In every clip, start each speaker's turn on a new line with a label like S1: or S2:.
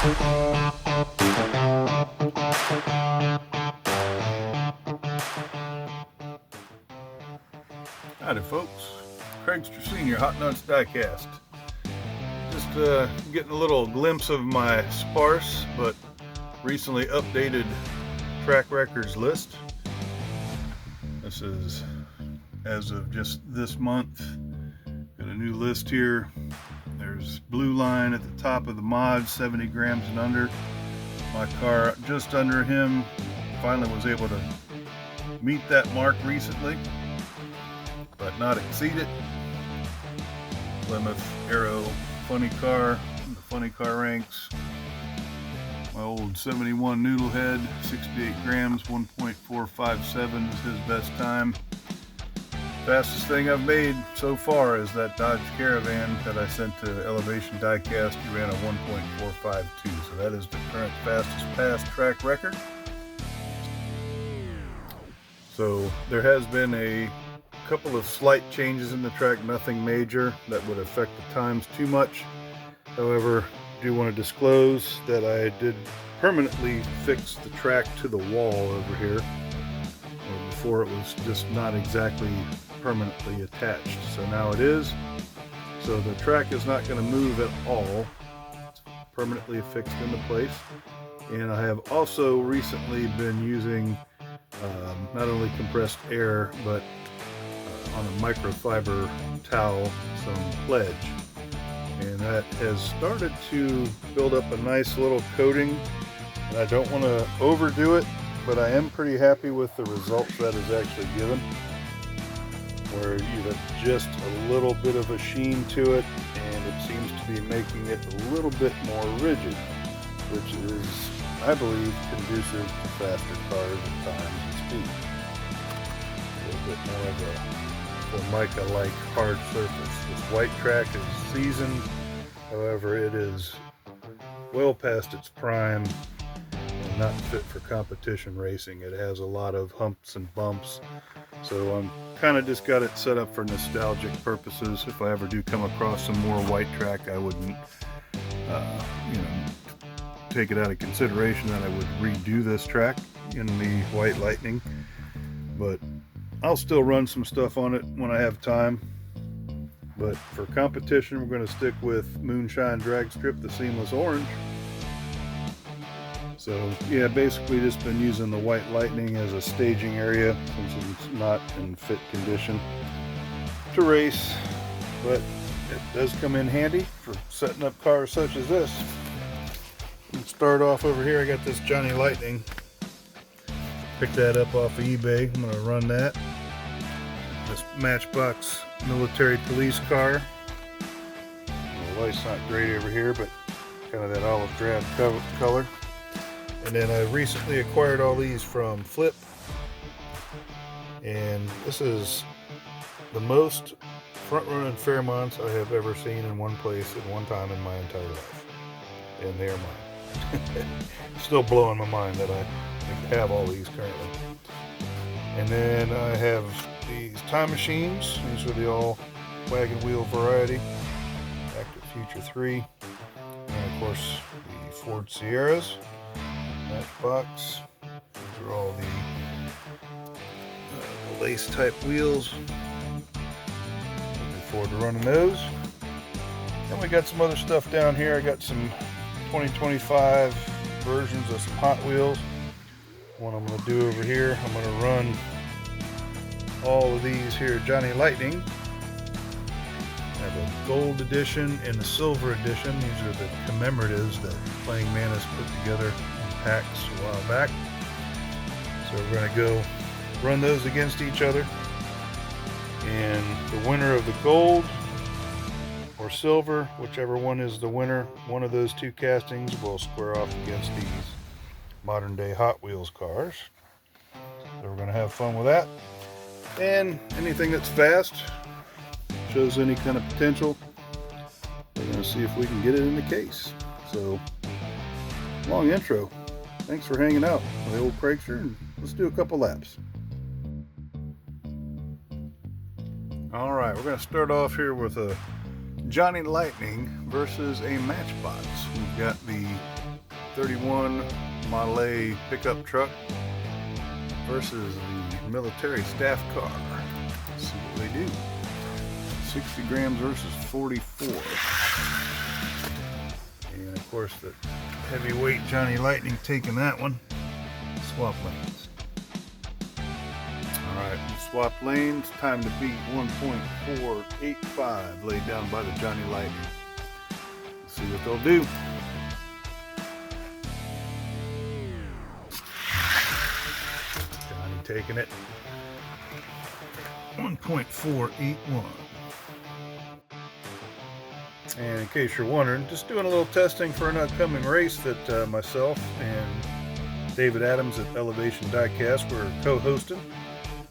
S1: Howdy folks, Craigster Senior Hot Nuts Diecast. Just getting a little glimpse of my sparse but recently updated track records list. This is as of just this month. Got a new list here. There's Blue Line at the top of the mod, 70 grams and under. My car just under him. Finally was able to meet that mark recently, but not exceed it. Plymouth Arrow funny car, the funny car ranks. My old 71 Noodlehead, 68 grams, 1.457 is his best time. Fastest thing I've made so far is that Dodge Caravan that I sent to Elevation Diecast. He ran a 1.452, so that is the current fastest pass track record. So there has been a couple of slight changes in the track, nothing major that would affect the times too much. However, I do want to disclose that I did permanently fix the track to the wall over here. Before it was just not exactly permanently attached, so now it is. So the track is not going to move at all. It's permanently fixed into place. And I have also recently been using not only compressed air, but on a microfiber towel, some pledge, and that has started to build up a nice little coating. And I don't want to overdo it, but I am pretty happy with the results that is actually given, where you have just a little bit of a sheen to it, and it seems to be making it a little bit more rigid, which is, I believe, conducive to faster cars at times and speed. A little bit more of a Formica-like hard surface. This white track is seasoned, however it is well past its prime and not fit for competition racing. It has a lot of humps and bumps, so I'm kind of just got it set up for nostalgic purposes. If I ever do come across some more white track, I wouldn't take it out of consideration that I would redo this track in the White Lightning, but I'll still run some stuff on it when I have time. But for competition, we're going to stick with Moonshine Drag Strip, the seamless orange. So yeah, basically just been using the White Lightning as a staging area since it's not in fit condition to race, but it does come in handy for setting up cars such as this. Let's start off over here. I got this Johnny Lightning. Picked that up off of eBay. I'm going to run that. This Matchbox military police car. The light's not great over here, but kind of that olive drab color. And then I recently acquired all these from Flip. And this is the most front-running Fairmonts I have ever seen in one place at one time in my entire life. And they are mine. Still blowing my mind that I have all these currently. And then I have these time machines. These are the all wagon wheel variety. Back to Future 3. And of course the Ford Sierras. Matchbox. These are all the lace type wheels. Looking forward to running those. Then we got some other stuff down here. I got some 2025 versions of some Hot Wheels. What I'm going to do over here, I'm going to run all of these here Johnny Lightning. I have a gold edition and a silver edition. These are the commemoratives that Playing Mantis put together in packs a while back. So we're going to go run those against each other. And the winner of the gold or silver, whichever one is the winner, one of those two castings will square off against these modern day Hot Wheels cars. So we're going to have fun with that. And anything that's fast, shows any kind of potential, we're going to see if we can get it in the case. So, long intro. Thanks for hanging out with the old Craigster, and let's do a couple laps. Alright, we're going to start off here with a Johnny Lightning versus a Matchbox. We've got the 31 Model A pickup truck versus the military staff car. Let's see what they do. 60 grams versus 44. And of course the heavyweight Johnny Lightning taking that one. Swap lanes. Alright, swap lanes. Time to beat 1.485 laid down by the Johnny Lightning. Let's see what they'll do. Johnny taking it. 1.481. And in case you're wondering, just doing a little testing for an upcoming race that myself and David Adams at Elevation Diecast we're co-hosting.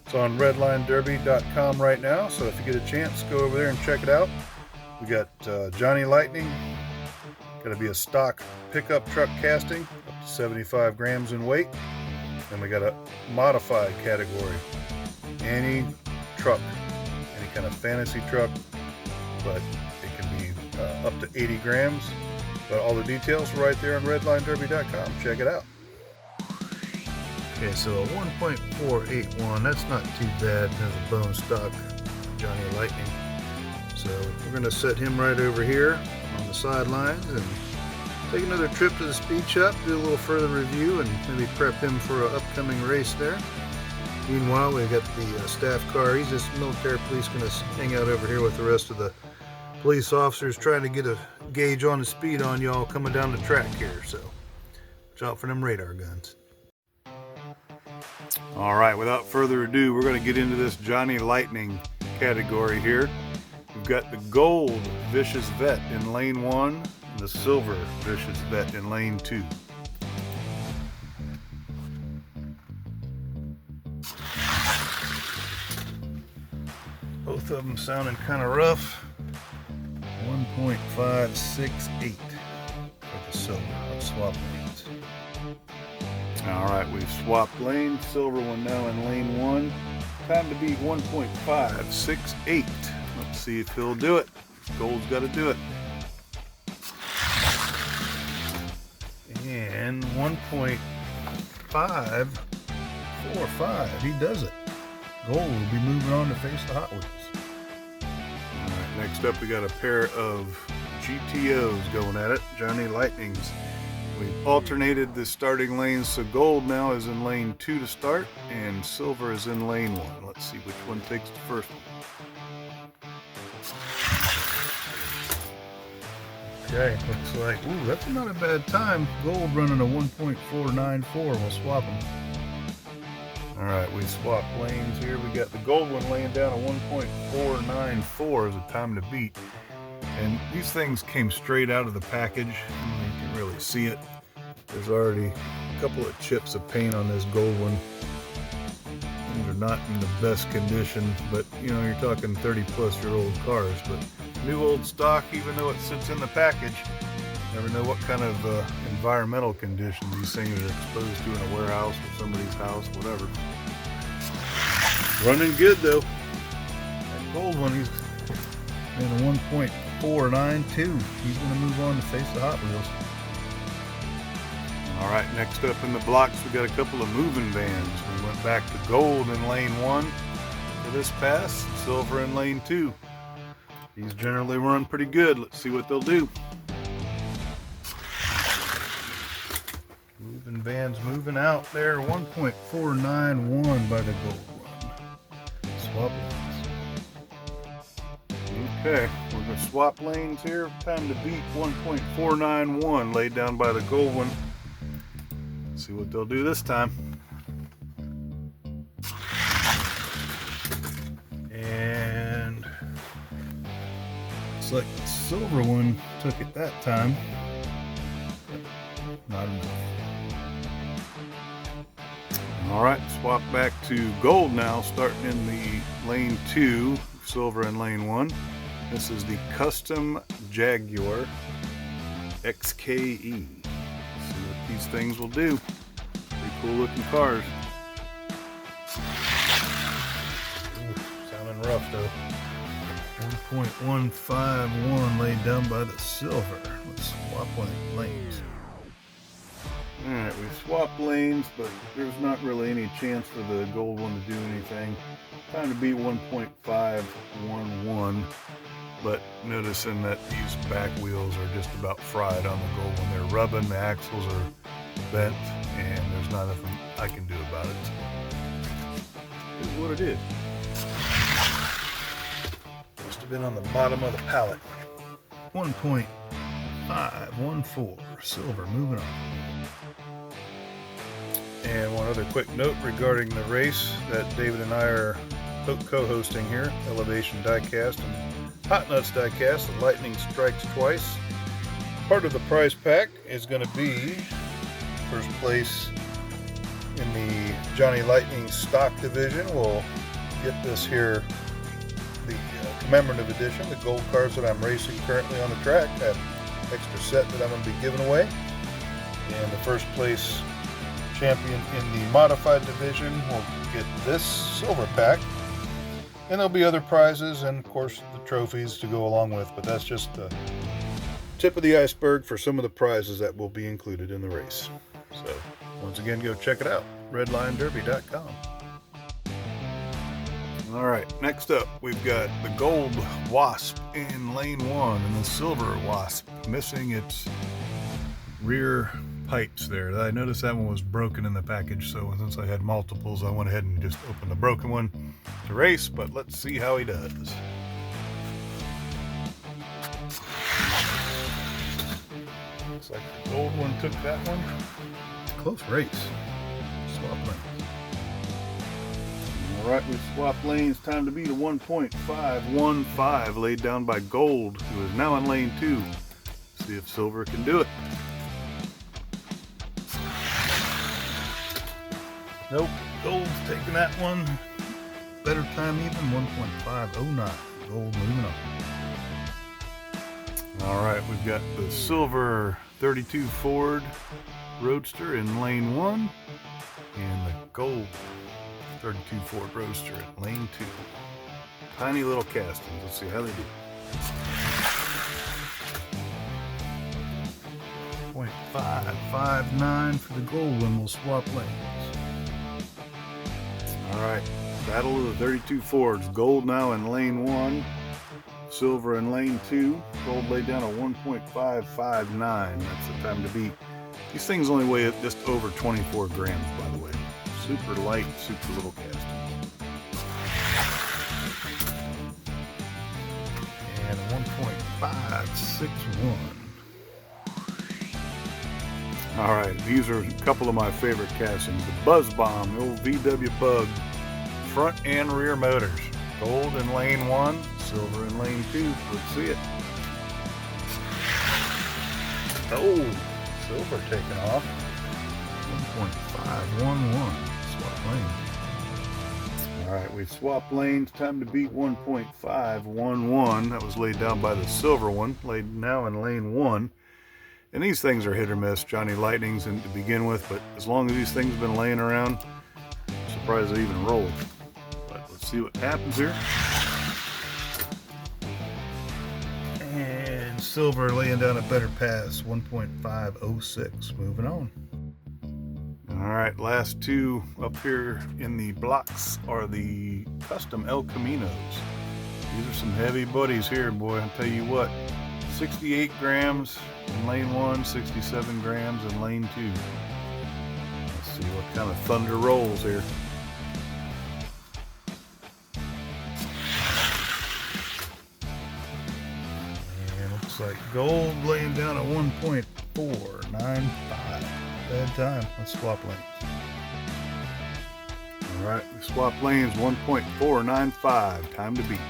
S1: It's on redlinederby.com right now, so if you get a chance, go over there and check it out. We got Johnny Lightning, going to be a stock pickup truck casting, up to 75 grams in weight. And we got a modified category, any truck, any kind of fantasy truck, but it can be up to 80 grams. But all the details are right there on redlinederby.com. Check it out. Okay, so a 1.481, that's not too bad as a bone stock Johnny Lightning. So we're going to set him right over here on the sidelines and take another trip to the speed shop, do a little further review, and maybe prep him for an upcoming race there. Meanwhile, we've got the staff car. He's just military police, going to hang out over here with the rest of the police officers trying to get a gauge on the speed on y'all coming down the track here. So watch out for them radar guns. All right, without further ado, we're going to get into this Johnny Lightning category here. We've got the gold Vicious Vet in lane 1 and the silver Vicious Vet in lane 2. Both of them sounding kind of rough. 1.568 for the silver. Let's swap lanes. All right, we've swapped lanes. Silver one now in lane 1. Time to beat 1.568. Let's see if he'll do it. Gold's got to do it. And 1.545. He does it. Gold will be moving on to face the Hot Wheels. All right, next up we got a pair of GTOs going at it. Johnny Lightnings. We've alternated the starting lanes, so gold now is in lane 2 to start, and silver is in lane 1. Let's see which one takes the first one. Okay, looks like, ooh, that's not a bad time. Gold running a 1.494. We'll swap them. All right, we swapped lanes here. We got the gold one laying down a 1.494 as a time to beat. And these things came straight out of the package. You can really see it. There's already a couple of chips of paint on this gold one. These are not in the best condition, but you know, you're talking 30-plus-year-old cars. But new old stock, even though it sits in the package, you never know what kind of environmental conditions these things are exposed to in a warehouse or somebody's house, whatever. Running good though. That gold one, he's in a 1.492. He's going to move on to face the Hot Wheels. All right, next up in the blocks, we got a couple of moving vans. We went back to gold in lane 1 for this pass, silver in lane 2. These generally run pretty good. Let's see what they'll do. Moving vans moving out there, 1.491 by the gold one. Swap lanes. Okay, we're going to swap lanes here. Time to beat 1.491 laid down by the gold one. Let's see what they'll do this time. And looks like the silver one took it that time. Not enough. All right, swap back to gold now, starting in the lane 2, silver in lane 1. This is the custom Jaguar XKE. See what these things will do. Pretty cool looking cars. Ooh, sounding rough though. 1.151 laid down by the silver. Let's swap lanes. Alright, we swapped lanes, but there's not really any chance for the gold one to do anything. Time to beat 1.511, but noticing that these back wheels are just about fried on the gold one. They're rubbing, the axles are bent, and there's not nothing I can do about it. It is what it is. Must have been on the bottom of the pallet. 1.514 silver, moving on. And one other quick note regarding the race that David and I are co-hosting here, Elevation Diecast and Hot Nuts Diecast, the Lightning Strikes Twice. Part of the prize pack is going to be first place in the Johnny Lightning stock division. We'll get this here, the commemorative edition, the gold cars that I'm racing currently on the track, that extra set that I'm going to be giving away. And the first place champion in the modified division will get this silver pack, and there'll be other prizes and of course the trophies to go along with, but that's just the tip of the iceberg for some of the prizes that will be included in the race. So once again, go check it out, redlinederby.com. Alright, next up we've got the gold Wasp in lane 1 and the silver Wasp missing its rear pipes there. I noticed that one was broken in the package, so since I had multiples, I went ahead and just opened the broken one to race, but let's see how he does. Looks like the gold one took that one. Close race. Swap lanes. Alright, we swapped lanes. Time to beat a 1.515 laid down by gold, who is now in lane 2. See if silver can do it. Nope, gold's taking that one. Better time even, 1.509. Gold moving on. Alright, we've got the silver 32 Ford Roadster in lane 1 and the gold 32 Ford Roadster in lane 2. Tiny little castings. Let's see how they do. 0.559 for the gold one. We'll swap lanes. Alright, battle of the 32 Fords. Gold now in lane 1, silver in lane 2. Gold laid down a 1.559. That's the time to beat. These things only weigh just over 24 grams, by the way. Super light, super little casting. And a 1.561. Alright, these are a couple of my favorite castings. The Buzz Bomb, the old VW Bug, front and rear motors. Gold in lane 1, silver in lane 2. Let's see it. Oh, silver taking off. 1.511. Swap lanes. Alright, we've swapped lanes. Time to beat 1.511. That was laid down by the silver one, laid now in lane 1. And these things are hit or miss. Johnny Lightning's in to begin with, but as long as these things have been laying around, I'm surprised they even rolled. But let's see what happens here. And silver laying down a better pass, 1.506. Moving on. Alright, last two up here in the blocks are the custom El Caminos. These are some heavy buddies here, boy, I'll tell you what. 68 grams in lane 1, 67 grams in lane 2. Let's see what kind of thunder rolls here. And looks like gold laying down at 1.495. Bad time. Let's swap lanes. Alright, we swap lanes, 1.495. Time to beat.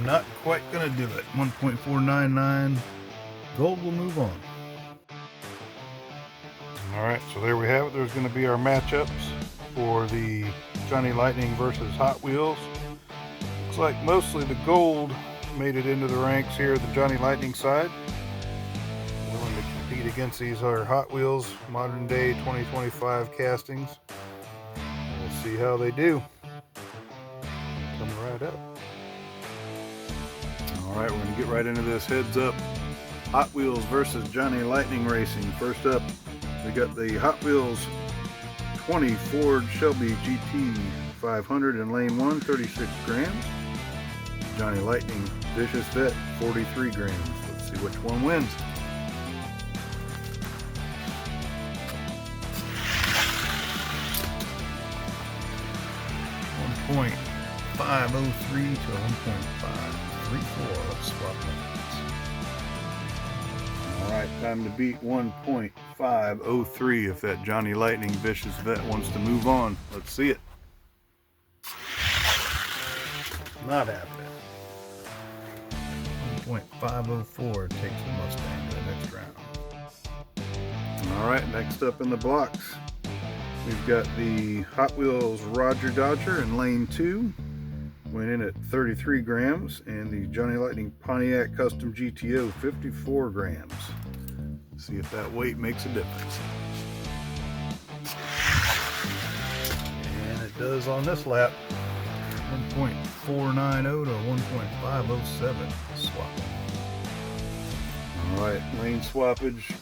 S1: Not quite gonna do it. 1.499. Gold will move on. Alright, so there we have it. There's going to be our matchups for the Johnny Lightning versus Hot Wheels. Looks like mostly the gold made it into the ranks here at the Johnny Lightning side. Willing to compete against these are Hot Wheels modern day 2025 castings. see how they do. Coming right up. Alright, we're going to get right into this heads up. Hot Wheels versus Johnny Lightning Racing. First up, we got the Hot Wheels 20 Ford Shelby GT 500 in lane 1, 36 grams. Johnny Lightning Vicious Vet, 43 grams. Let's see which one wins. .503 to 1.534. Let's swap lanes. Alright, time to beat 1.503 if that Johnny Lightning Vicious Vet wants to move on. Let's see it. Not happening. 1.504 takes the Mustang to the next round. Alright, next up in the blocks, we've got the Hot Wheels Roger Dodger in lane 2. Went in at 33 grams, and the Johnny Lightning Pontiac Custom GTO 54 grams. See if that weight makes a difference. And it does on this lap. 1.490 to 1.507 swap. Alright, lane swappage.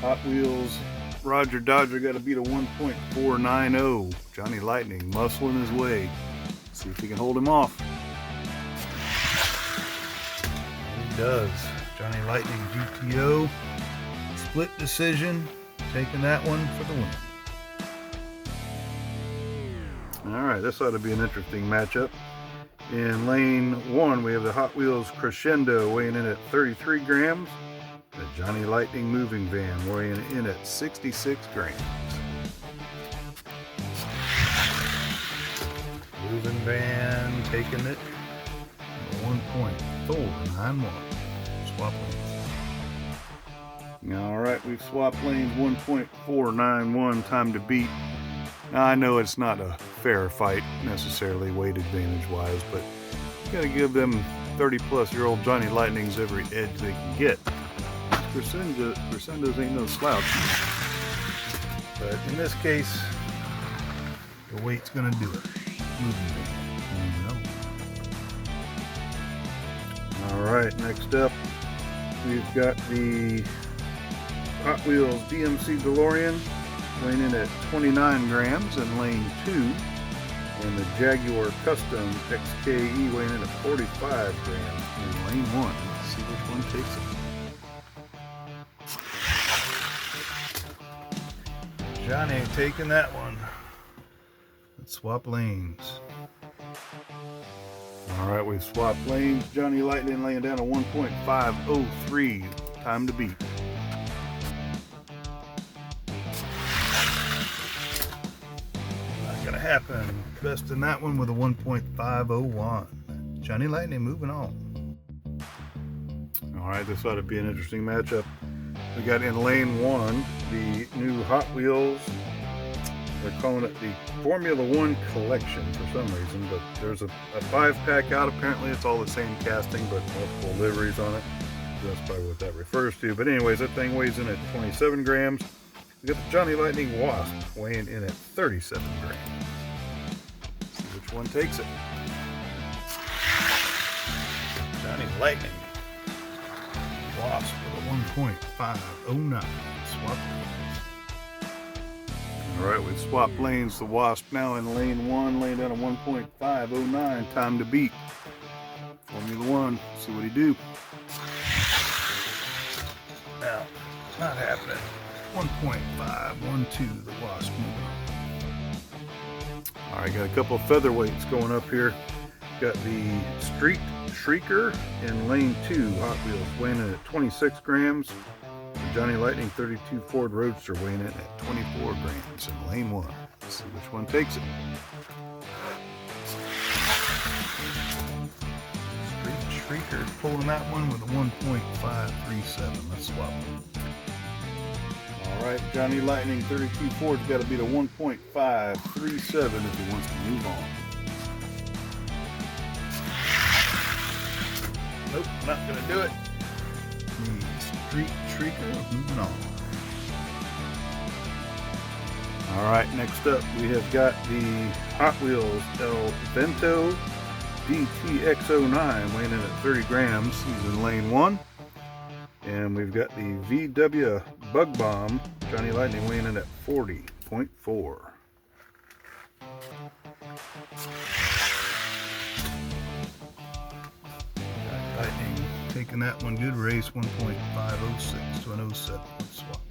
S1: Hot Wheels Roger Dodger got to beat a 1.490. Johnny Lightning muscling his way. See if he can hold him off. And he does. Johnny Lightning GTO split decision, taking that one for the win. Alright, this ought to be an interesting matchup. In lane 1, we have the Hot Wheels Crescendo weighing in at 33 grams. The Johnny Lightning Moving Van weighing in at 66 grams. Moving Van taking it 1.491. Swap lanes. Alright, we've swapped lanes 1.491, time to beat. Now I know it's not a fair fight necessarily weight advantage wise, but you gotta give them 30-plus-year-old Johnny Lightnings every edge they can get. Crescendos ain't no slouch. But in this case, the weight's gonna do it. Alright, next up we've got the Hot Wheels DMC DeLorean weighing in at 29 grams in lane 2, and the Jaguar Custom XKE weighing in at 45 grams in lane 1. Let's see which one takes it. Johnny ain't taking that one. Let's swap lanes. Alright, we've swapped lanes. Johnny Lightning laying down a 1.503. Time to beat. Not gonna happen. Best in that one with a 1.501. Johnny Lightning moving on. Alright, this ought to be an interesting matchup. We got in lane 1 the new Hot Wheels. They're calling it the Formula One Collection for some reason, but there's a 5-pack out. Apparently it's all the same casting, but multiple liveries on it. So that's probably what that refers to. But anyways, that thing weighs in at 27 grams. We got the Johnny Lightning Wasp weighing in at 37 grams. Let's see which one takes it. Johnny Lightning Wasp with a 1.509. Swap lanes. Alright, we've swapped lanes. The Wasp now in lane 1, laying down a 1.509. Time to beat. Formula One. See what he do. Now, not happening. 1.512. The Wasp moving on. Alright, got a couple of featherweights going up here. Got the Street Shrieker in lane 2. Hot Wheels weighing in at 26 grams. Johnny Lightning 32 Ford Roadster weighing in at 24 grams in lane 1. Let's see which one takes it. Street Shrieker pulling that one with a 1.537. Let's swap them. Alright, Johnny Lightning 32 Ford's got to beat a 1.537 if he wants to move on. Nope, not going to do it. Street Shrieker moving on. Alright, next up we have got the Hot Wheels El Vento DTX09 weighing in at 30 grams. He's in lane 1. And we've got the VW Bug Bomb Johnny Lightning weighing in at 40.4. Lightning taking that one, good race, 1.506 to an 07. Let's swap.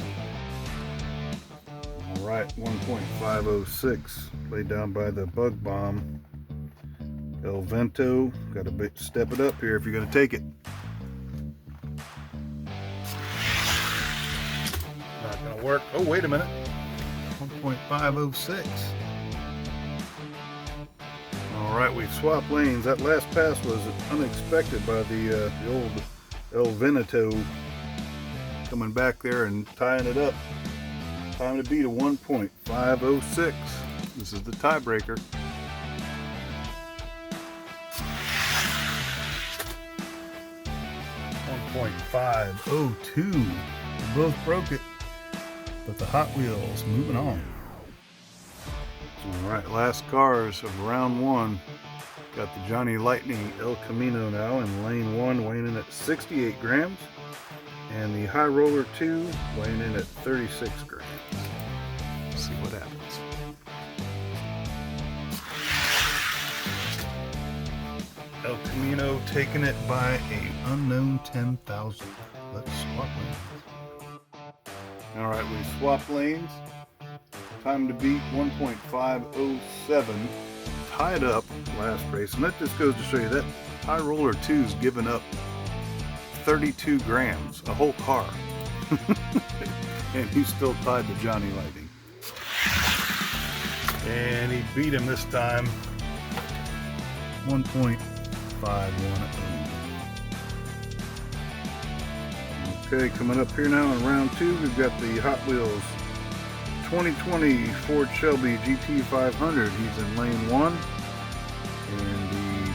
S1: Alright, 1.506 laid down by the Bug Bomb El Vento. Got to step it up here if you're going to take it. Not going to work. Oh, wait a minute. 1.506. Alright, we swapped lanes. That last pass was unexpected by the old El Veneto coming back there and tying it up. Time to beat a 1.506. This is the tiebreaker. .502. We both broke it, but the Hot Wheels moving on. Alright, last cars of round 1. Got the Johnny Lightning El Camino now in lane 1, weighing in at 68 grams. And the High Roller 2 weighing in at 36 grams. Let's see what happens. El Camino taking it by a unknown 10,000. Let's swap lanes. Alright, we swapped lanes. Time to beat 1.507. Tied up last race. And that just goes to show you that High Roller 2's given up 32 grams, a whole car. And he's still tied to Johnny Lightning. And he beat him this time. 1.510. Okay, coming up here now in round 2, we've got the Hot Wheels 2020 Ford Shelby GT500. He's in lane 1. And the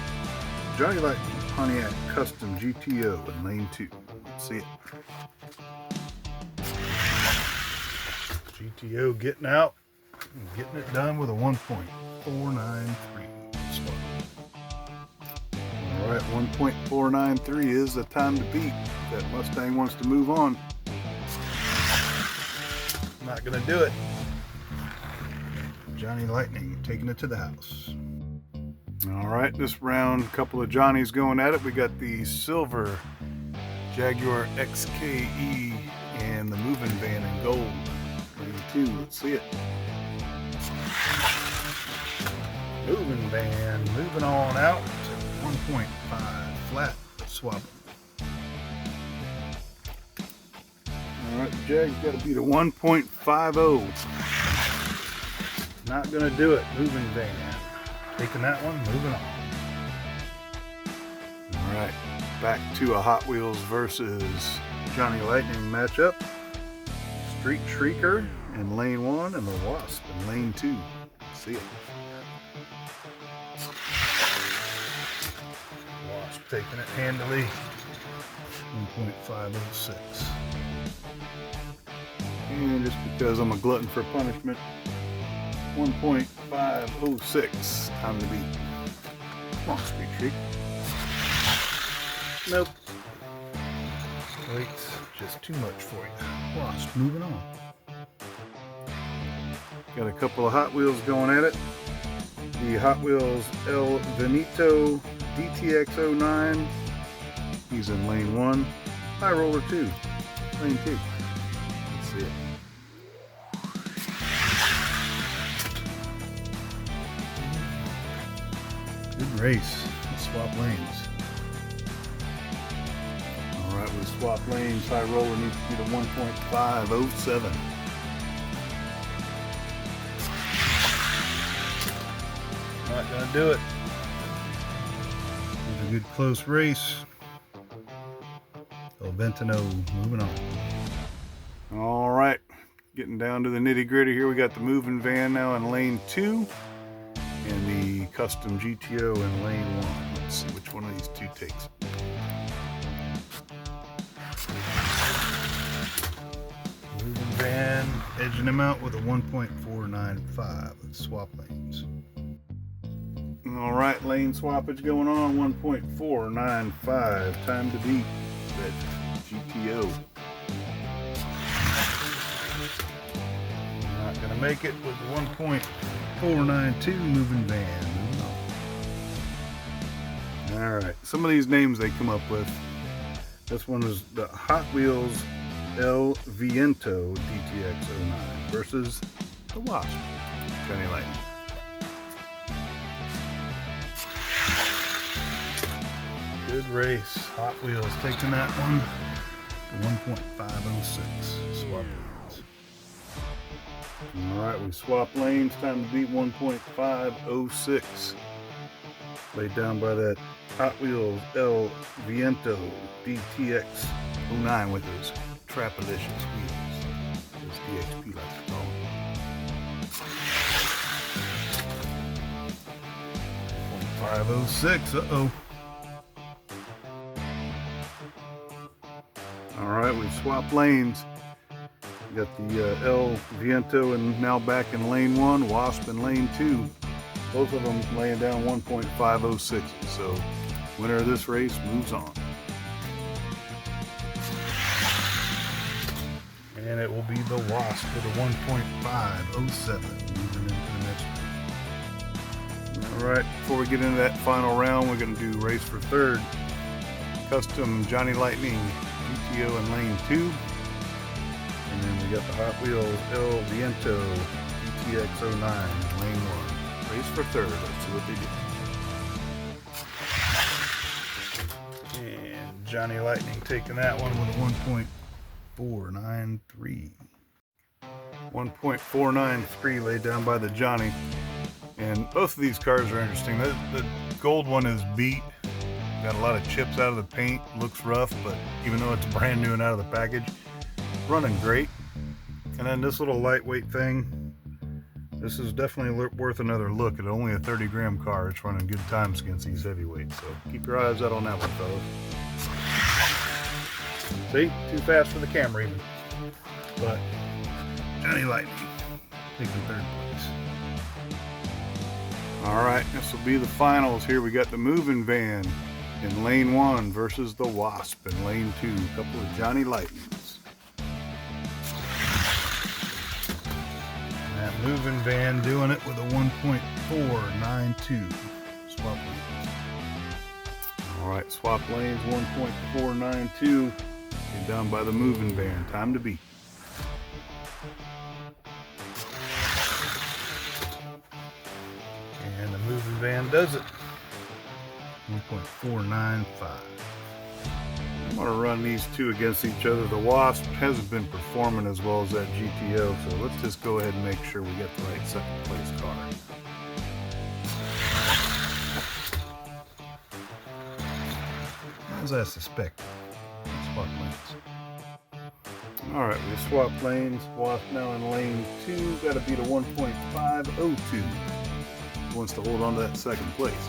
S1: Johnny Lightning Pontiac Custom GTO in lane 2. Let's see it. GTO getting out and getting it done with a 1.493. Alright, 1.493 is the time to beat. That Mustang wants to move on. Not gonna do it. Johnny Lightning taking it to the house. Alright, this round, a couple of Johnnies going at it. We got the silver Jaguar XKE and the moving van in gold. Lane 2, let's see it. Moving van, moving on out to 1.5 flat. Let's swap it. Alright, the Jag's got to beat a 1.50. Not gonna do it. Moving van. Taking that one, moving on. Alright, back to a Hot Wheels versus Johnny Lightning matchup. Street Shrieker in lane 1 and the Wasp in lane 2. See it. Wasp taking it handily. 1.506. And just because I'm a glutton for punishment, 1.506. Time to beat. Come on, Street Shriek. Nope. Wait, just too much for you. Wasp, moving on. Got a couple of Hot Wheels going at it. The Hot Wheels El Veneto DTX09. He's in lane 1. High Roller 2. Lane 2. Let's see it. Good race. Let's swap lanes. Alright, we swap lanes. High Roller needs to be to 1.507. Not gonna do it. It was a good close race. El Ventino moving on. Alright, getting down to the nitty gritty here. We got the moving van now in lane 2 and the custom GTO in lane 1. Let's see which one of these two takes. Moving van edging him out with a 1.495. Let's swap lanes. All right, lane swappage going on. 1.495. Time to beat that GTO. Not gonna make it with the 1.492 moving van. All right, some of these names they come up with. This one is the Hot Wheels El Viento DTX09 versus the Wasp Johnny Lightning. Good race. Hot Wheels taking that one to 1.506. Swap lanes. Alright, we swap lanes. Time to beat 1.506. Laid down by that Hot Wheels El Viento DTX09 with those Trapalicious wheels. Those DXP like to call them. 1.506. Uh-oh. Alright, we've swapped lanes. We got the El Viento and now back in lane 1, Wasp in lane 2. Both of them laying down 1.506. So, winner of this race moves on. And it will be the Wasp with a 1.507 moving into the next one. Alright, before we get into that final round, we're going to do race for third. Custom Johnny Lightning GTO in lane 2. And then we got the Hot Wheels El Viento DTX09 in lane 1. Race for third. Let's see what they do. And Johnny Lightning taking that one with a 1.493. 1.493 laid down by the Johnny. And both of these cars are interesting. The gold one is beat. Got a lot of chips out of the paint. Looks rough, but even though it's brand new and out of the package, running great. And then this little lightweight thing. This is definitely worth another look. At only a 30-gram car, it's running good times against these heavyweights. So keep your eyes out on that one, fellas. See? Too fast for the camera even. But Johnny Lightning taking third place. Alright, this will be the finals here. We got the moving van in lane 1 versus the Wasp in lane 2. A couple of Johnny Lightnings. That moving van doing it with a 1.492 swap lanes. Alright, swap lanes 1.492. Get down by the moving van. Time to beat. And the moving van does it. 1.495. I'm going to run these two against each other. The Wasp hasn't been performing as well as that GTO, so let's just go ahead and make sure we get the right second place car. As I suspected. Swap lanes. Alright, we swapped lanes. Wasp now in lane 2. Got to beat a 1.502. Wants to hold on to that second place.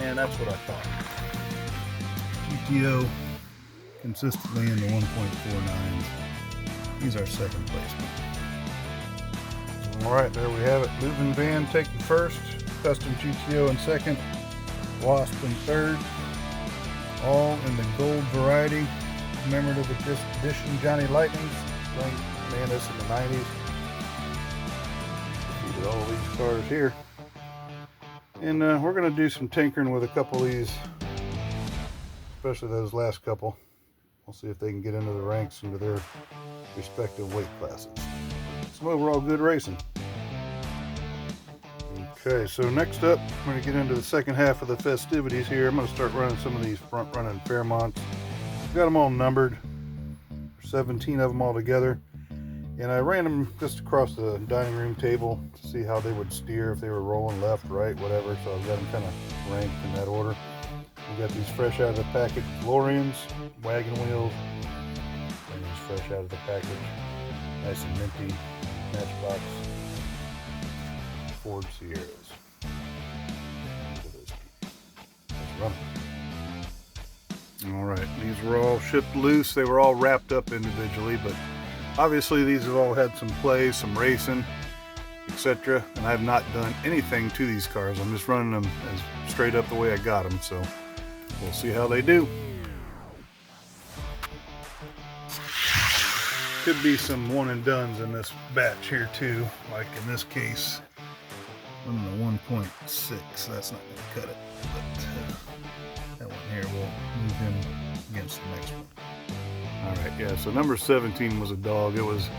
S1: And that's what I thought. GTO consistently in the 1.49s. He's our second placement. Alright, there we have it. Moving van taking first. Custom GTO in second. Wasp in third. All in the gold variety. Commemorative edition Johnny Lightnings. Man, this in the 90s. Look at all these cars here. And we're going to do some tinkering with a couple of these, especially those last couple. We'll see if they can get into the ranks into their respective weight classes. Some overall good racing. Okay, so next up, I'm going to get into the second half of the festivities here. I'm going to start running some of these front running Fairmonts. Got them all numbered. 17 of them all together. And I ran them just across the dining room table to see how they would steer, if they were rolling left, right, whatever. So I've got them kind of ranked in that order. We got these fresh out of the package DeLoreans, wagon wheels, and these fresh out of the package, nice and minty Matchbox Ford Sierras. Look at those. Let's run them. All right, these were all shipped loose. They were all wrapped up individually, but obviously these have all had some play, some racing. etc. And I have not done anything to these cars. I'm just running them as straight up the way I got them, so we'll see how they do. Could be some one and dones in this batch here too, like in this case. I'm on the 1.6, that's not going to cut it, but that one here will move him against the next one. Alright, yeah, so number 17 was a dog. It was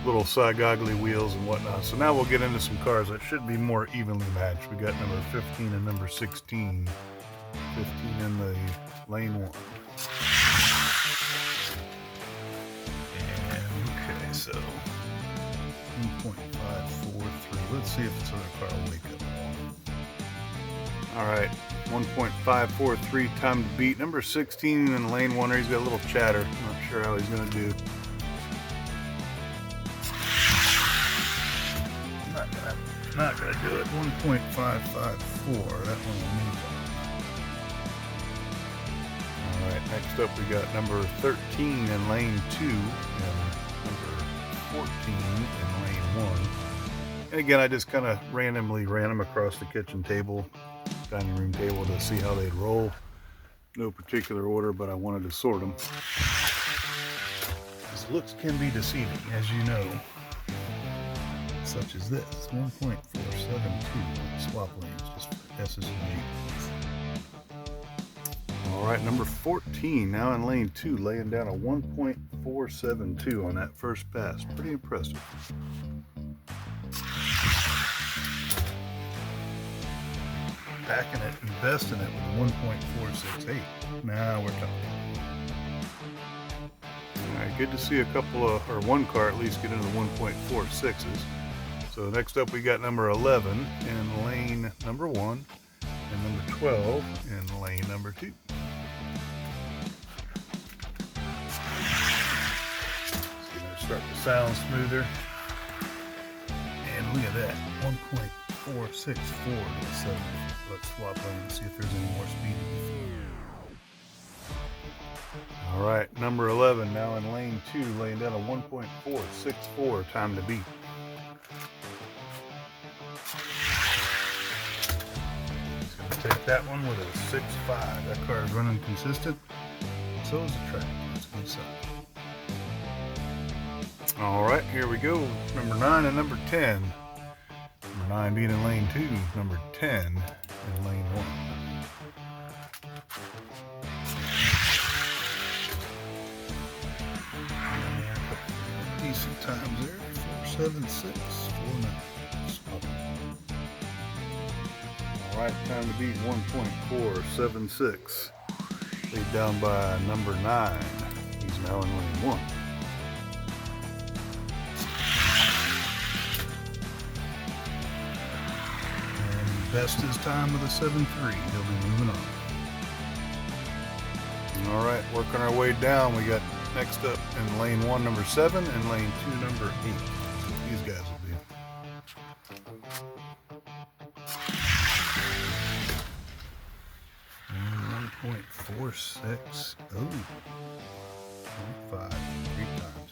S1: little side-goggly wheels and whatnot. So now we'll get into some cars that should be more evenly matched. We got number 15 and number 16. 15 in the lane 1. Okay, so 1.543. Let's see if this other car will wake up. Alright, 1.543 time to beat. Number 16 in lane 1. He's got a little chatter. Not sure how he's going to do. Not gonna do it. 1.554. That one will move on. Alright, next up we got number 13 in lane 2 and number 14 in lane 1. And again, I just kind of randomly ran them across the kitchen table, dining room table, to see how they'd roll. No particular order, but I wanted to sort them. Because looks can be deceiving, as you know. Such as this, 1.472 swap lanes, just for S's and A's. Alright, number 14, now in lane 2, laying down a 1.472 on that first pass. Pretty impressive. Packing it, investing it with 1.468. Now we're talking. Alright, good to see a couple of, or one car at least, get into the 1.46s. So next up we got number 11 in lane number 1 and number 12 in lane number 2. So start to sound smoother. And look at that, 1.464 to the 7. Let's swap lane and see if there's any more speed to be. Alright, number 11 now in lane 2, laying down a 1.464 time to beat. Take that one with a 6.5. That car is running consistent. So is the track. It's going to suck. Alright, here we go. Number 9 and number 10. Number 9 being in lane 2. Number 10 in lane 1. Decent times there. 4.76. 4.9. Alright, time to beat 1.476. Lead down by number 9. He's now in lane 1. And best his time with a 7.3. He'll be moving on. Alright, working our way down. We got next up in lane 1, number 7, and lane 2, number 8. That's what these guys will be. 1.46. Oh, 0.5 3 times.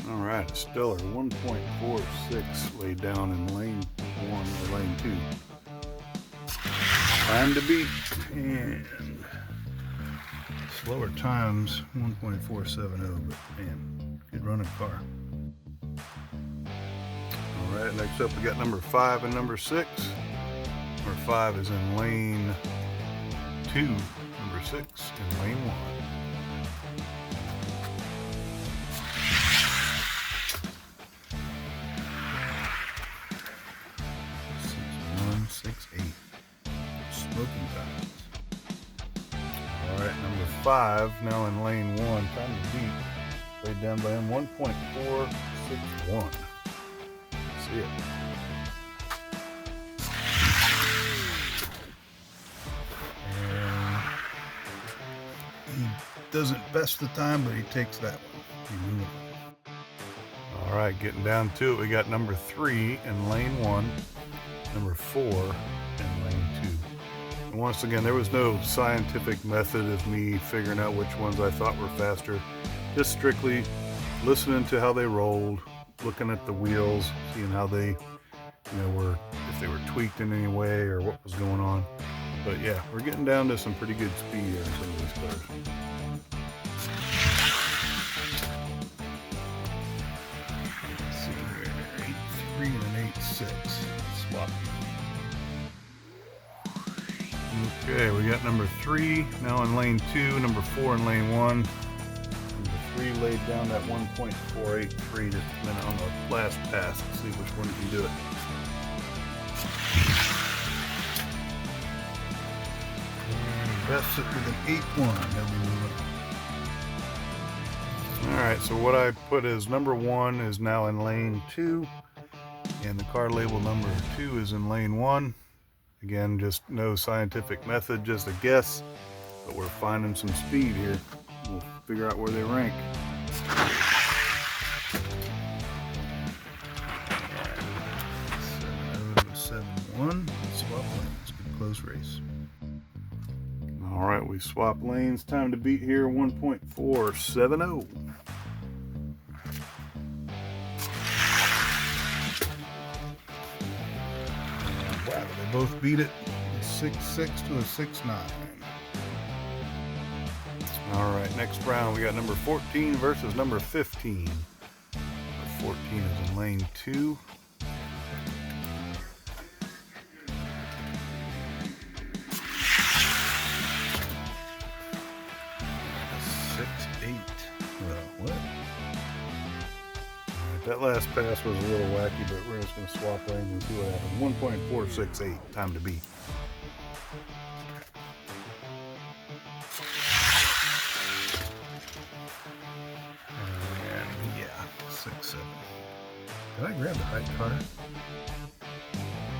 S1: All right, a stellar 1.46 laid down in lane 1 or lane 2. Time to beat, and slower times 1.470, but man, good running car. All right, next up we got number 5 and number 6. Number 5 is in lane 2, number 6 in lane 1. 6.168. Smoking times. Alright, number 5 now in lane 1. Time to beat. Laid down by him 1.461. See it. Doesn't best the time, but he takes that one. All right, getting down to it, we got number 3 in lane 1, number 4 in lane 2. And once again, there was no scientific method of me figuring out which ones I thought were faster. Just strictly listening to how they rolled, looking at the wheels, seeing how they, were, if they were tweaked in any way or what was going on. But yeah, we're getting down to some pretty good speed here in some of these cars. Let's see here, 8.3 and an 8.6. Swap. Okay, we got number 3 now in lane 2, number 4 in lane 1. Number 3 laid down that 1.483 just a minute on the last pass. Let's see which one can do it. Best it with an 8.1. Alright, so what I put is number 1 is now in lane 2, and the car label number 2 is in lane 1. Again, just no scientific method, just a guess, but we're finding some speed here. We'll figure out where they rank. 7-1, swap lanes, good close race. Alright, we swap lanes, time to beat here, 1.470. Wow, they both beat it, a 6.6 to a 6.9. Alright, next round we got number 14 versus number 15. Number 14 is in lane 2. That last pass was a little wacky, but we're just going to swap lanes and see what happens. 1.468, time to beat. And yeah, 6.7. Did I grab the right car?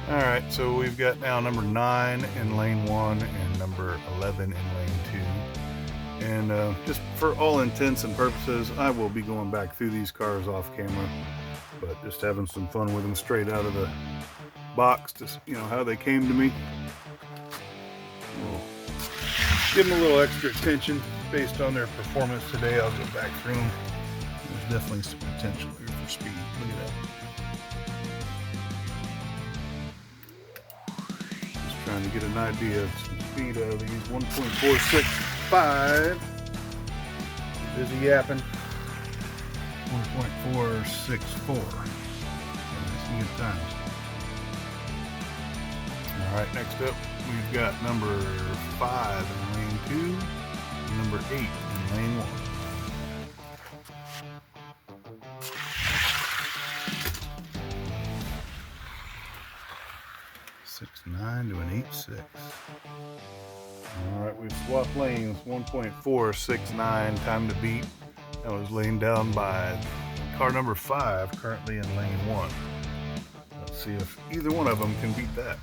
S1: Alright, so we've got now number 9 in lane 1 and number 11 in lane 2. And just for all intents and purposes, I will be going back through these cars off camera, but just having some fun with them straight out of the box, just how they came to me. We'll give them a little extra attention based on their performance today. I'll go back through them. There's definitely some potential here for speed. Look at that. Just trying to get an idea of some speed out of these. 1.465. Busy yapping. 1.464. Some good times. Alright, next up we've got number 5 in lane 2, and number 8 in lane 1. $6.9 to an 8.6. Alright, we've swapped lanes. 1.469, time to beat. That was laying down by car number 5, currently in lane 1. Let's see if either one of them can beat that.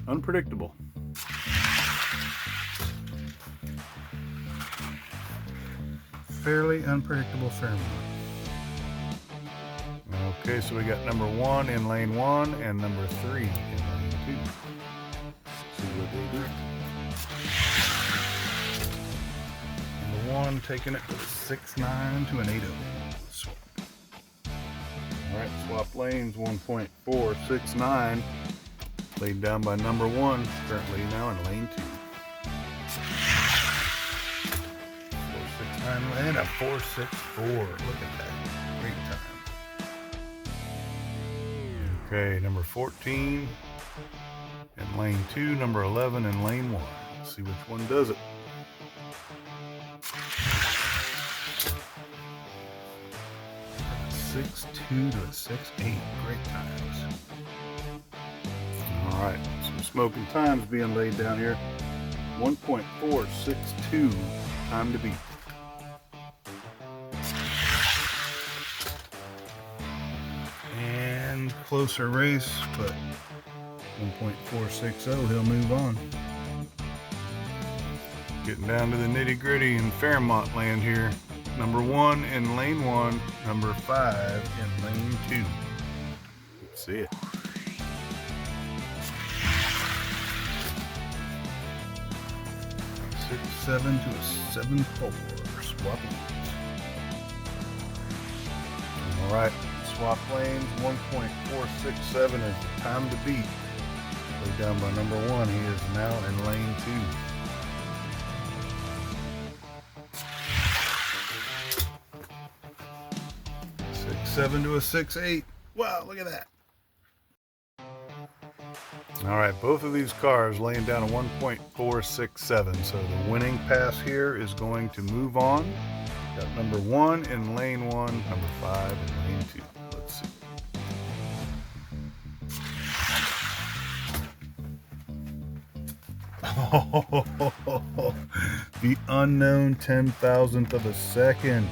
S1: Unpredictable. Fairly unpredictable Fairmont. Okay, so we got number 1 in lane 1 and number 3 in lane 2. See what they do. Number 1 taking it with a 6.9 to an 8.0. Swap. Alright, swap lanes. 1.469. Laid down by number 1, currently now in lane 2. 4.69 and a 4.64. Look at that. Great time. Okay, number 14 in lane 2, number 11 in lane 1. Let's see which one does it. A 6.2 to a 6.8. Great times. Alright, some smoking times being laid down here. 1.462, time to beat. And closer race, but 1.460, he'll move on. Getting down to the nitty gritty in Fairmont land here. Number 1 in lane 1, number 5 in lane 2. Let's see it. 6.7 to a 7.4. Swapping. All right, swap lanes. 1.467 is the time to beat. Laid down by number 1. He is now in lane 2. 6.7 to a 6.8. Wow, look at that. All right, both of these cars laying down a 1.467. So the winning pass here is going to move on. Got number 1 in lane 1, number 5 in lane 2. Let's see. Oh, the unknown 10,000th of a second.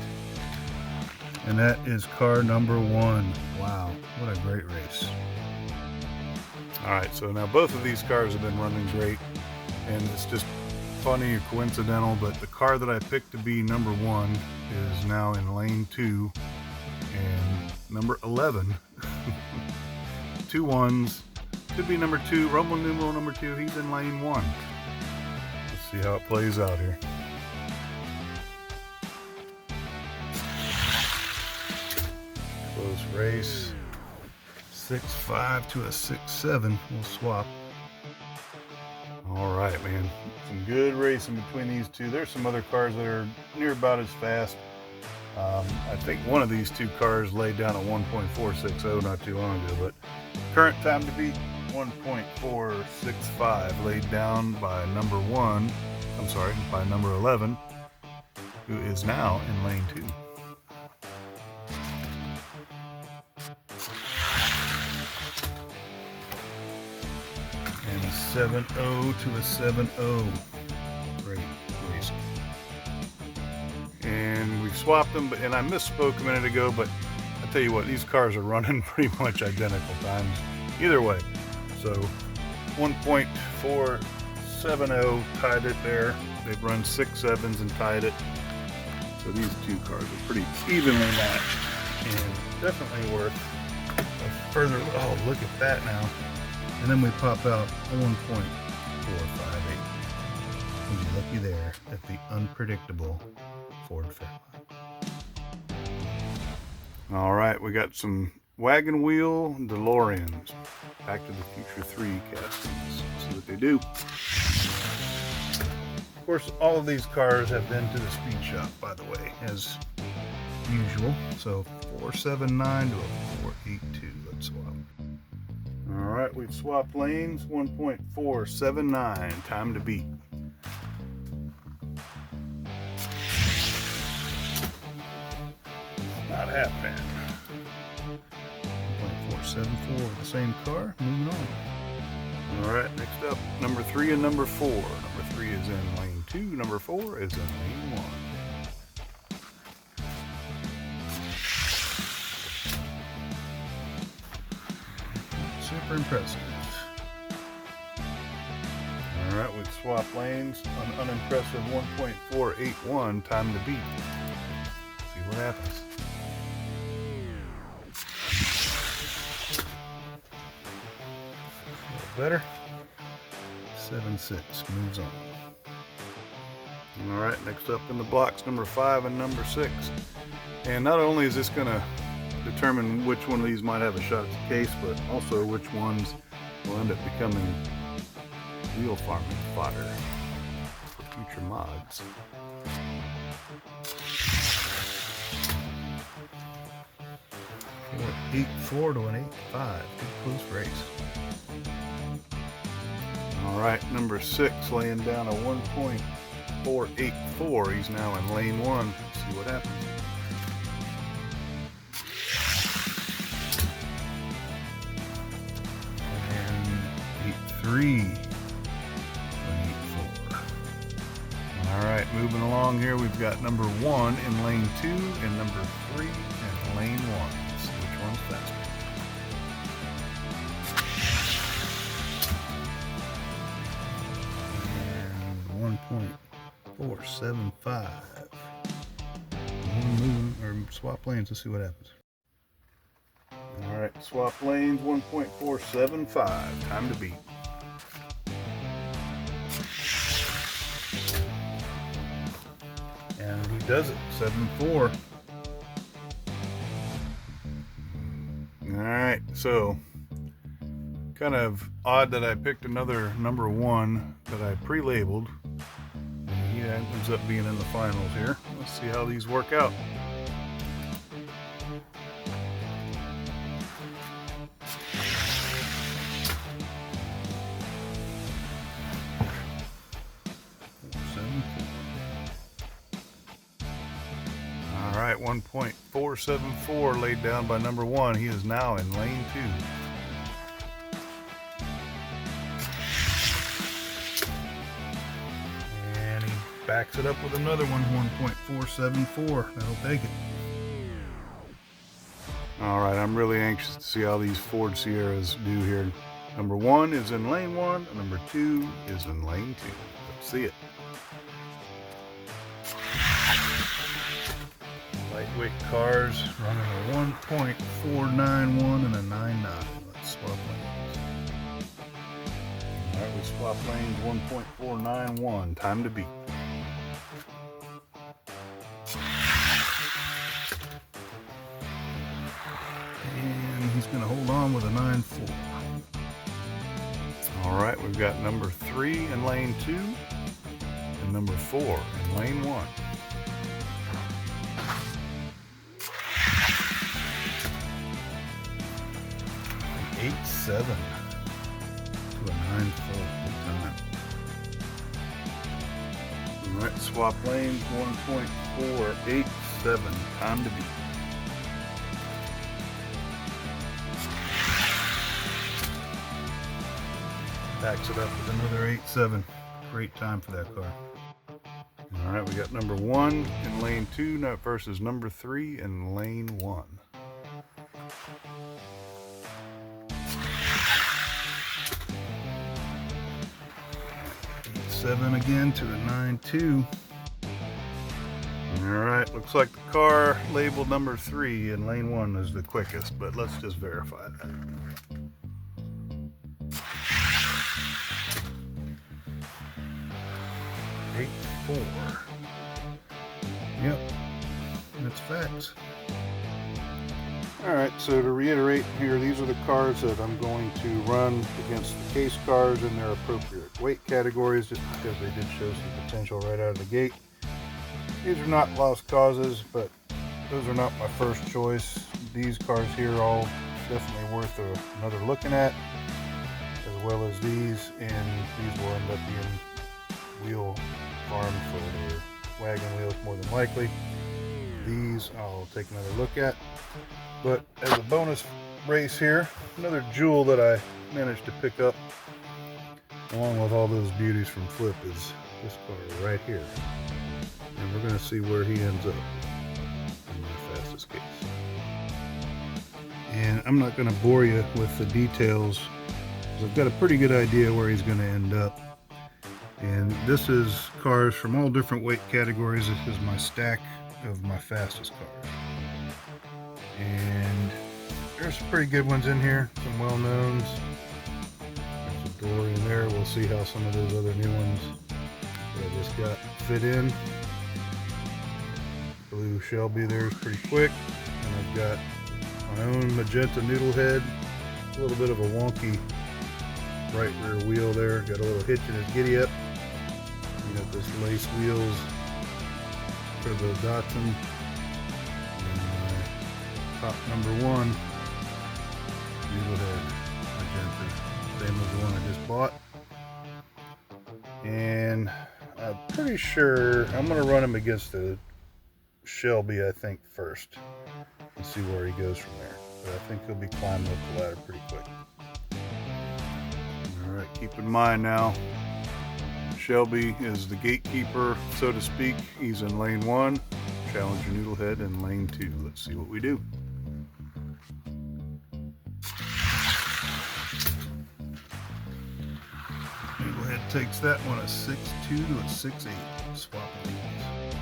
S1: And that is car number 1. Wow, what a great race. All right, so now both of these cars have been running great, and it's just funny or coincidental, but the car that I picked to be number 1 is now in lane 2, and number 11, 2 1s, could be number 2, Roman numeral number 2, he's in lane 1. Let's see how it plays out here. Close race. 6.5 to a 6.7. We'll swap. All right, man. Some good racing between these two. There's some other cars that are near about as fast. I think one of these two cars laid down at 1.460 not too long ago, but current time to beat 1.465 laid down by number 1. I'm sorry, by number 11, who is now in lane 2. And a 7.0 to a 7.0. Great racing. And we've swapped them, and I misspoke a minute ago, but I tell you what, these cars are running pretty much identical times either way. So 1.470 tied it there. They've run 6 7s and tied it. So these two cars are pretty evenly matched and definitely worth a further. Oh, look at that now. And then we pop out a 1.458. And you're looky there at the unpredictable Ford Fairmont. All right, we got some wagon wheel DeLoreans. Back to the Future 3 castings. See what they do. Of course, all of these cars have been to the speed shop, by the way, as usual. So 479 to a 482. Let's swap. All right, we've swapped lanes. 1.479. Time to beat. Not happening. 1.474. The same car. Moving on. All right, next up, number 3 and number 4. Number 3 is in lane 2. Number 4 is in lane 1. Super impressive. All right, we've swapped lanes. An unimpressive 1.481. Time to beat. See what happens. Better. 7.6 moves on. All right, next up in the blocks, number 5 and number 6. And not only is this going to determine which one of these might have a shot at the case, but also which ones will end up becoming wheel farming fodder for future mods. An 8.4 to an 8.5. Good close race. All right, number 6 laying down a 1.484. He's now in lane 1. Let's see what happens. And 8.3. 8.4. All right, moving along here, we've got number 1 in lane 2 and number 3 in lane 1. Let's see which one's faster. And 1.475. Moving or swap lanes to see what happens. All right, swap lanes. 1.475. Time to beat. And he does it. 7.4. so kind of odd that I picked another number 1 that I pre-labeled. And he ends up being in the finals here. Let's see how these work out. All right, 1.474 laid down by number 1. He is now in lane 2. And he backs it up with another one, 1.474. That'll take it. All right, I'm really anxious to see how these Ford Sierras do here. Number 1 is in lane 1, and number 2 is in lane 2. Let's see it. Lightweight cars running a 1.491 and a 99. Let's swap lanes. All right, we swap lanes 1.491. Time to beat. And he's going to hold on with a 9.4. All right, we've got number 3 in lane 2 and number 4 in lane 1. 8.7 to a 9.4. All right, swap lanes 1.487. Time to beat. Backs it up with another 8.7. Great time for that car. All right, we got number 1 in lane 2 now versus number 3 in lane 1. 7 again to a 9.2. All right, looks like the car labeled number 3 in lane 1 is the quickest, but let's just verify that. Eight, 4. Yep, that's facts. Alright, so to reiterate here, these are the cars that I'm going to run against the case cars in their appropriate weight categories, just because they did show some potential right out of the gate. These are not lost causes, but those are not my first choice. These cars here are all definitely worth another looking at, as well as these, and these will end up being wheel farm for their wagon wheels more than likely. These I'll take another look at. But as a bonus race here, another jewel that I managed to pick up along with all those beauties from Flip is this car right here. And we're going to see where he ends up in my fastest case. And I'm not going to bore you with the details, because I've got a pretty good idea where he's going to end up. And this is cars from all different weight categories. This is my stack of my fastest cars. And there's some pretty good ones in here, some well-knowns. There's a door in there. We'll see how some of those other new ones that I just got fit in. Blue Shelby there is pretty quick. And I've got my own magenta noodle head. A little bit of a wonky right rear wheel there. Got a little hitch in his giddy up. You got this lace wheels for the Datsun. Top number 1, noodle head magenta, same as the one I just bought. And I'm pretty sure I'm going to run him against the Shelby, I think, first, and see where he goes from there. But I think he'll be climbing up the ladder pretty quick. Alright, keep in mind now, Shelby is the gatekeeper, so to speak. He's in lane 1, Challenger Noodlehead in lane 2. Let's see what we do. Noodlehead takes that one a 6.2 to a 6.8. Swap lanes.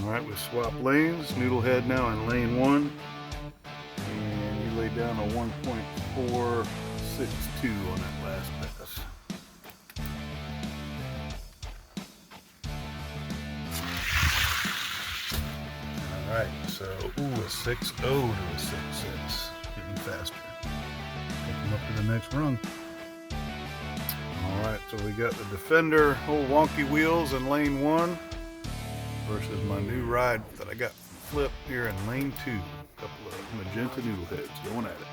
S1: Alright, we swap lanes. Noodlehead now in lane 1. And he laid down a 1.462 on that last pass. Alright, so a 6.0 to a 6.6. Getting faster. up to the next rung. Alright, so we got the Defender old wonky wheels in lane 1 versus my new ride that I got from Flip here in lane 2. A couple of magenta noodle heads going at it.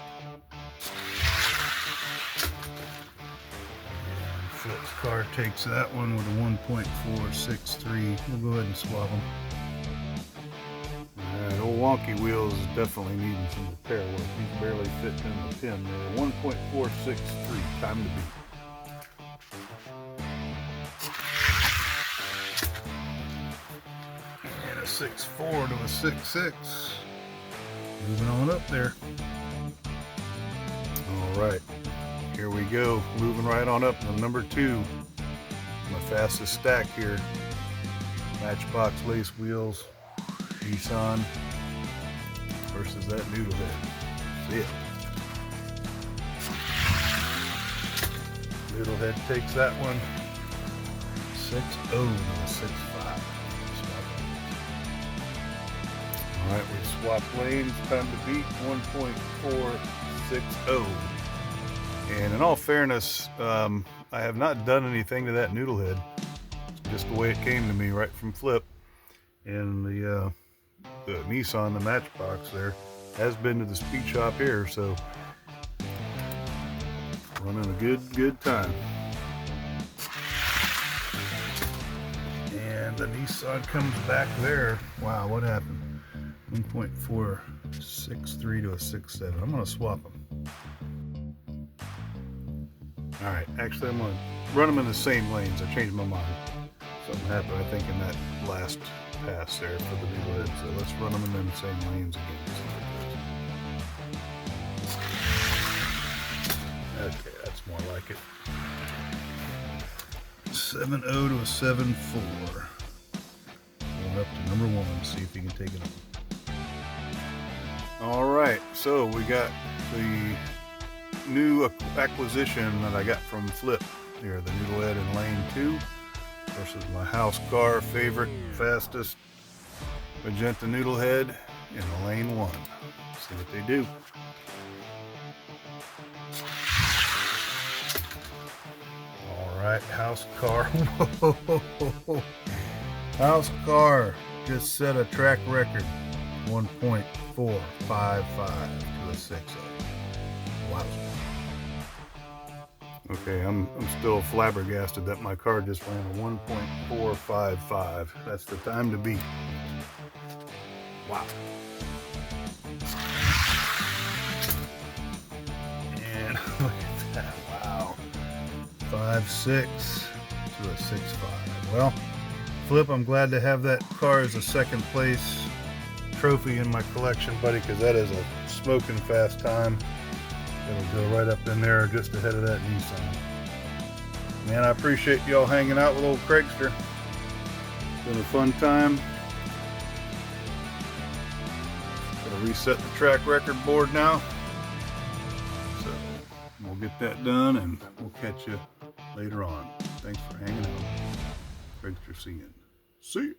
S1: And Flip's car takes that one with a 1.463. We'll go ahead and swap them. Alright, old wonky wheels is definitely needing some repair work. He's barely fitting in the pin there. 1.463, time to beat. And a 6.4 to a 6.6. Moving on up there. Alright, here we go. Moving right on up to number 2. My fastest stack here. Matchbox lace wheels. Nissan versus that noodle head. See ya. Noodle head takes that one. 6.0 to a 6.5. Alright, we swapped lanes. Time to beat 1.460. And in all fairness, I have not done anything to that noodle head. It's just the way it came to me right from Flip. And the Nissan, the Matchbox there, has been to the speed shop here, so running a good time. And the Nissan comes back there. Wow, what happened? 1.463 to a 6.7. I'm gonna swap them. All right, actually I'm gonna run them in the same lanes. I changed my mind. Something happened, I think, in that last pass there for the new lid, so let's run them in the same lanes again. Okay, that's more like it. 7.0 to a 7.4. Going up to number 1, see if he can take it up. Alright, so we got the new acquisition that I got from Flip here, the noodle head in lane 2. Versus my house car favorite, fastest magenta noodle head in lane 1. See what they do. Alright, house car. Whoa. House car just set a track record. 1.455 to a 6.0. Wow. Okay, I'm still flabbergasted that my car just ran a 1.455. That's the time to beat. Wow. And look at that, wow. 5.6 to a 6.5. Well, Flip, I'm glad to have that car as a second place trophy in my collection, buddy, because that is a smoking fast time. It'll go right up in there just ahead of that Nissan. Man, I appreciate y'all hanging out with old Craigster. It's been a fun time. Gonna reset the track record board now. So we'll get that done and we'll catch you later on. Thanks for hanging out. Craigster seeing. See you.